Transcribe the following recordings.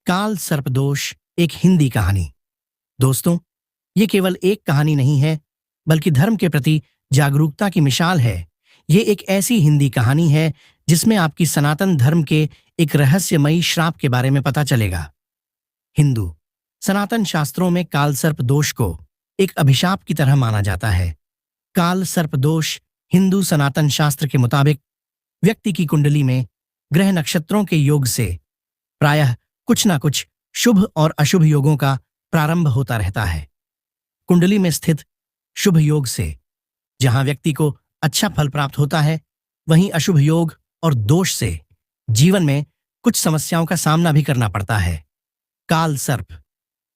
काल सर्पदोष एक हिंदी कहानी। दोस्तों, ये केवल एक कहानी नहीं है, बल्कि धर्म के प्रति जागरूकता की मिसाल है। ये एक ऐसी हिंदी कहानी है जिसमें आपकी सनातन धर्म के एक रहस्यमयी श्राप के बारे में पता चलेगा। हिंदू सनातन शास्त्रों में काल सर्प दोष को एक अभिशाप की तरह माना जाता है। काल सर्प दोष हिंदू सनातन शास्त्र के मुताबिक व्यक्ति की कुंडली में ग्रह नक्षत्रों के योग से प्रायः कुछ ना कुछ शुभ और अशुभ योगों का प्रारंभ होता रहता है। कुंडली में स्थित शुभ योग से जहां व्यक्ति को अच्छा फल प्राप्त होता है, वहीं अशुभ योग और दोष से जीवन में कुछ समस्याओं का सामना भी करना पड़ता है। काल सर्प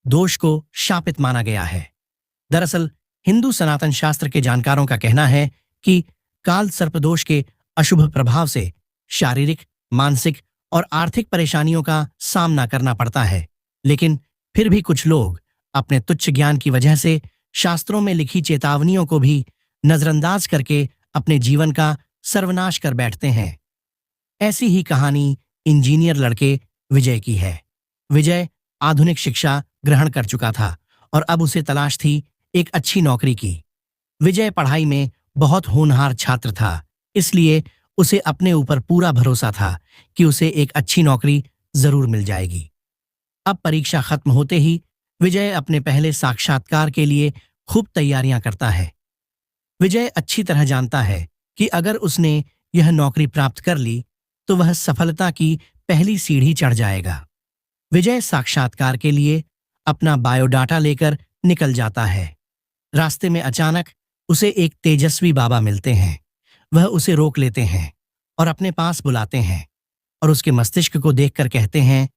दोष को शापित माना गया है। दरअसल हिंदू सनातन शास्त्र के जानकारों का कहना है कि काल सर्प दोष के अशुभ प्रभाव से शारीरिक, मानसिक और आर्थिक परेशानियों का सामना करना पड़ता है, लेकिन फिर भी कुछ लोग अपने तुच्छ ज्ञान की वजह से शास्त्रों में लिखी चेतावनियों को भी नजरअंदाज करके अपने जीवन का सर्वनाश कर बैठते हैं। ऐसी ही कहानी इंजीनियर लड़के विजय की है। विजय आधुनिक शिक्षा ग्रहण कर चुका था और अब उसे तलाश थी एक अच्छी नौकरी की। विजय पढ़ाई में बहुत होनहार छात्र था, इसलिए उसे अपने ऊपर पूरा भरोसा था कि उसे एक अच्छी नौकरी जरूर मिल जाएगी। अब परीक्षा खत्म होते ही विजय अपने पहले साक्षात्कार के लिए खूब तैयारियां करता है। विजय अच्छी तरह जानता है कि अगर उसने यह नौकरी प्राप्त कर ली तो वह सफलता की पहली सीढ़ी चढ़ जाएगा। विजय साक्षात्कार के लिए अपना बायोडाटा लेकर निकल जाता है। रास्ते में अचानक उसे एक तेजस्वी बाबा मिलते हैं। वह उसे रोक लेते हैं और अपने पास बुलाते हैं और उसके मस्तिष्क को देखकर कहते हैं,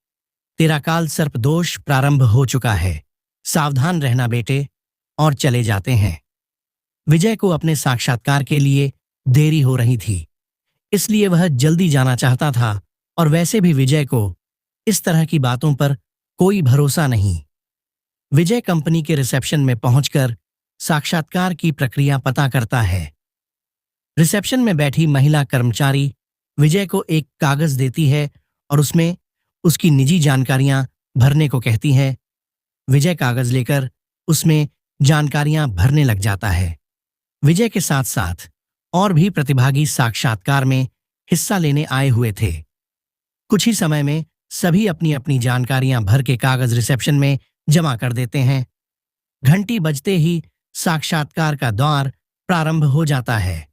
तेरा काल सर्प दोष प्रारंभ हो चुका है, सावधान रहना बेटे, और चले जाते हैं। विजय को अपने साक्षात्कार के लिए देरी हो रही थी, इसलिए वह जल्दी जाना चाहता था और वैसे भी विजय को इस तरह की बातों पर कोई भरोसा नहीं। विजय कंपनी के रिसेप्शन में पहुंचकर साक्षात्कार की प्रक्रिया पता करता है। रिसेप्शन में बैठी महिला कर्मचारी विजय को एक कागज देती है और उसमें उसकी निजी जानकारियां भरने को कहती है। विजय कागज लेकर उसमें जानकारियां भरने लग जाता है। विजय के साथ साथ और भी प्रतिभागी साक्षात्कार में हिस्सा लेने आए हुए थे। कुछ ही समय में सभी अपनी अपनी जानकारियां भर के कागज रिसेप्शन में जमा कर देते हैं। घंटी बजते ही साक्षात्कार का दौर प्रारंभ हो जाता है।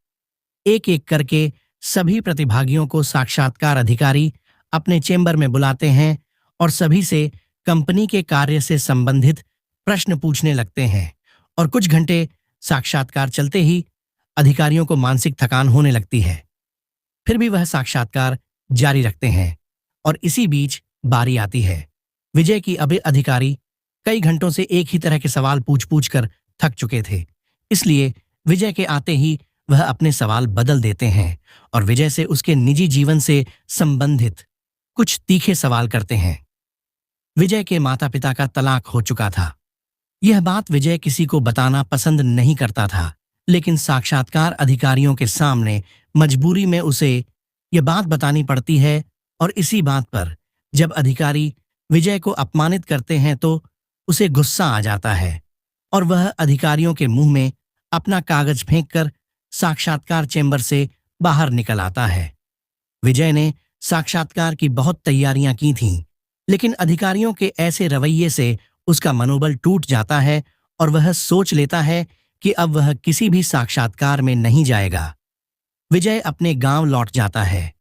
एक एक करके सभी प्रतिभागियों को साक्षात्कार अधिकारी अपने चेंबर में बुलाते हैं और सभी से कंपनी के कार्य से संबंधित प्रश्न पूछने लगते हैं। और कुछ घंटे साक्षात्कार चलते ही अधिकारियों को मानसिक थकान होने लगती है। फिर भी वह साक्षात्कार जारी रखते हैं और इसी बीच बारी आती है विजय की। अब अधिकारी कई घंटों से एक ही तरह के सवाल पूछ पूछ कर थक चुके थे, इसलिए विजय के आते ही वह अपने सवाल बदल देते हैं और विजय से उसके निजी जीवन से संबंधित कुछ तीखे सवाल करते हैं। विजय के माता पिता का तलाक हो चुका था। यह बात विजय किसी को बताना पसंद नहीं करता था, लेकिन साक्षात्कार अधिकारियों के सामने मजबूरी में उसे यह बात बतानी पड़ती है। और इसी बात पर जब अधिकारी विजय को अपमानित करते हैं तो उसे गुस्सा आ जाता है और वह अधिकारियों के मुंह में अपना कागज फेंककर साक्षात्कार चेंबर से बाहर निकल आता है। विजय ने साक्षात्कार की बहुत तैयारियां की थीं, लेकिन अधिकारियों के ऐसे रवैये से उसका मनोबल टूट जाता है और वह सोच लेता है कि अब वह किसी भी साक्षात्कार में नहीं जाएगा। विजय अपने गांव लौट जाता है।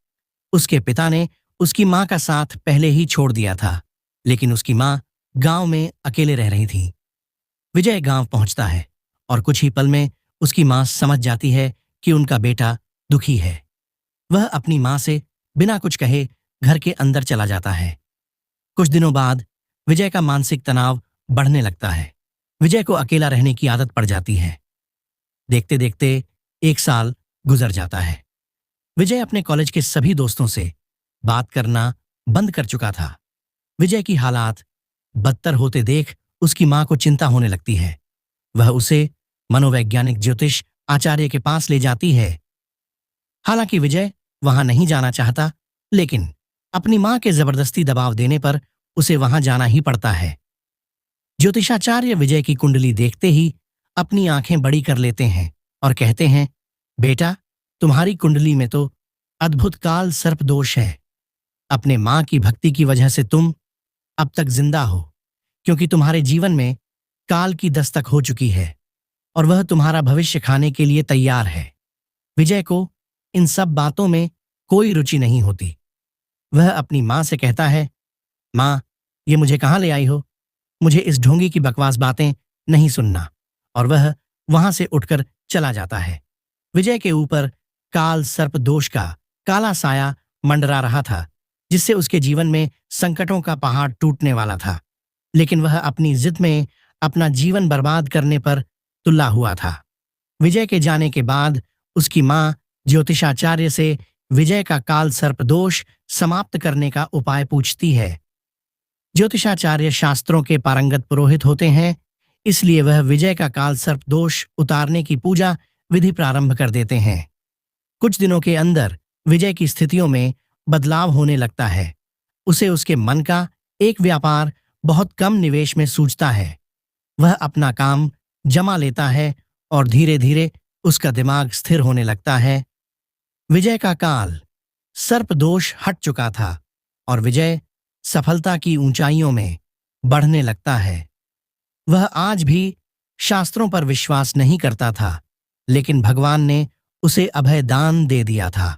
उसके पिता ने उसकी मां का साथ पहले ही छोड़ दिया था, लेकिन उसकी मां गांव में अकेले रह रही थी। विजय गांव पहुंचता है और कुछ ही पल में उसकी मां समझ जाती है कि उनका बेटा दुखी है। वह अपनी मां से बिना कुछ कहे घर के अंदर चला जाता है। कुछ दिनों बाद विजय का मानसिक तनाव बढ़ने लगता है। विजय को अकेला रहने की आदत पड़ जाती है। देखते देखते 1 साल गुजर जाता है। विजय अपने कॉलेज के सभी दोस्तों से बात करना बंद कर चुका था। विजय की हालात बदतर होते देख उसकी मां को चिंता होने लगती है। वह उसे मनोवैज्ञानिक ज्योतिष आचार्य के पास ले जाती है। हालांकि विजय वहां नहीं जाना चाहता, लेकिन अपनी मां के जबरदस्ती दबाव देने पर उसे वहां जाना ही पड़ता है। ज्योतिषाचार्य विजय की कुंडली देखते ही अपनी आंखें बड़ी कर लेते हैं और कहते हैं, बेटा, तुम्हारी कुंडली में तो अद्भुत काल सर्प दोष है। अपने मां की भक्ति की वजह से तुम अब तक जिंदा हो, क्योंकि तुम्हारे जीवन में काल की दस्तक हो चुकी है और वह तुम्हारा भविष्य खाने के लिए तैयार है। विजय को इन सब बातों में कोई रुचि नहीं होती। वह अपनी मां से कहता है, मां, ये मुझे कहाँ ले आई हो? मुझे इस ढोंगी की बकवास बातें नहीं सुनना। और वह वहां से उठकर चला जाता है। विजय के ऊपर काल सर्प दोष का काला साया मंडरा रहा था, जिससे उसके जीवन में संकटों का पहाड़ टूटने वाला था। लेकिन वह अपनी जिद में अपना जीवन बर्बाद करने पर तुला हुआ था। विजय के जाने के बाद उसकी मां ज्योतिषाचार्य से विजय का काल सर्प दोष समाप्त करने का उपाय पूछती है। ज्योतिषाचार्य शास्त्रों के पारंगत पुरोहित होते हैं, इसलिए वह विजय का काल सर्प दोष उतारने की पूजा विधि प्रारंभ कर देते हैं। कुछ दिनों के अंदर विजय की स्थितियों में बदलाव होने लगता है। उसे उसके मन का एक व्यापार बहुत कम निवेश में सूझता है। वह अपना काम जमा लेता है और धीरे धीरे उसका दिमाग स्थिर होने लगता है। विजय का काल सर्प दोष हट चुका था और विजय सफलता की ऊंचाइयों में बढ़ने लगता है। वह आज भी शास्त्रों पर विश्वास नहीं करता था, लेकिन भगवान ने उसे अभय दान दे दिया था।